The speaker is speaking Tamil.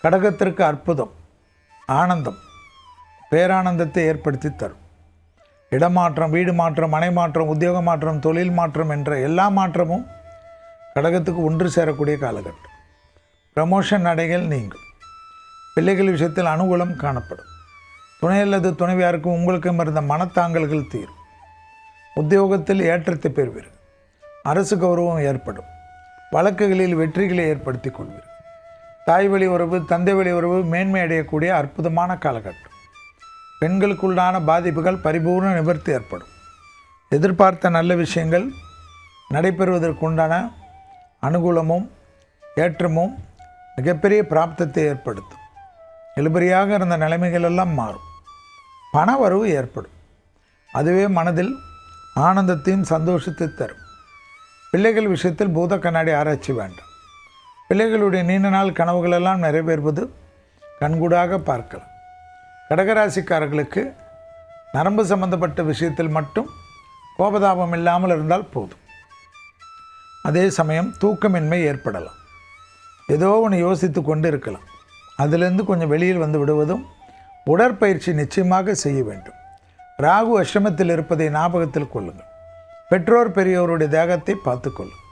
கடகத்திற்கு அற்புதம், ஆனந்தம், பேரானந்தத்தை ஏற்படுத்தி தரும். இடமாற்றம், வீடு மாற்றம், மனை மாற்றம், உத்தியோக மாற்றம், தொழில் மாற்றம் என்ற எல்லா மாற்றமும் கடகத்துக்கு ஒன்று சேரக்கூடிய காலகட்டம். ப்ரமோஷன் நடைகள் நீங்கும். பிள்ளைகள் விஷயத்தில் அனுகூலம் காணப்படும். துணை அல்லது துணைவியாருக்கும் உங்களுக்கும் இருந்த மனத்தாங்கல்கள் தீரும். உத்தியோகத்தில் ஏற்றத்தை பெறுவீர்கள். அரசு கௌரவம் ஏற்படும். வழக்குகளில் வெற்றிகளை ஏற்படுத்தி கொள்வீர்கள். தாய் வழி உறவு, தந்தை வழி உறவு மேன்மை அடையக்கூடிய அற்புதமான காலகட்டம். பெண்களுக்குள்ளான பாதிப்புகள் பரிபூர்ண நிவர்த்தி ஏற்படும். எதிர்பார்த்த நல்ல விஷயங்கள் நடைபெறுவதற்குண்டான அனுகூலமும் ஏற்றமும் மிகப்பெரிய பிராப்தத்தை ஏற்படுத்தும். இழுபறியாக இருந்த நிலைமைகள் எல்லாம் மாறும். பண வரவு ஏற்படும். அதுவே மனதில் ஆனந்தத்தையும் சந்தோஷத்தை தரும். பிள்ளைகள் விஷயத்தில் பூத கண்ணாடி ஆராய்ச்சி வேண்டாம். பிள்ளைகளுடைய நீண்ட நாள் கனவுகளெல்லாம் நிறைவேறுவது கண்கூடாக பார்க்கலாம். கடகராசிக்காரர்களுக்கு நரம்பு சம்பந்தப்பட்ட விஷயத்தில் மட்டும் கோபதாபம் இல்லாமல் இருந்தால் போதும். அதே சமயம் தூக்கமின்மை ஏற்படலாம். ஏதோ ஒன்று யோசித்து கொண்டு இருக்கலாம். அதிலிருந்து கொஞ்சம் வெளியில் வந்து விடுவதும் உடற்பயிற்சி நிச்சயமாக செய்ய வேண்டும். ராகு அஷ்டமத்தில் இருப்பதை ஞாபகத்தில் கொள்ளுங்கள். பெற்றோர் பெரியோருடைய தேகத்தை பார்த்துக்கொள்ளுங்கள்.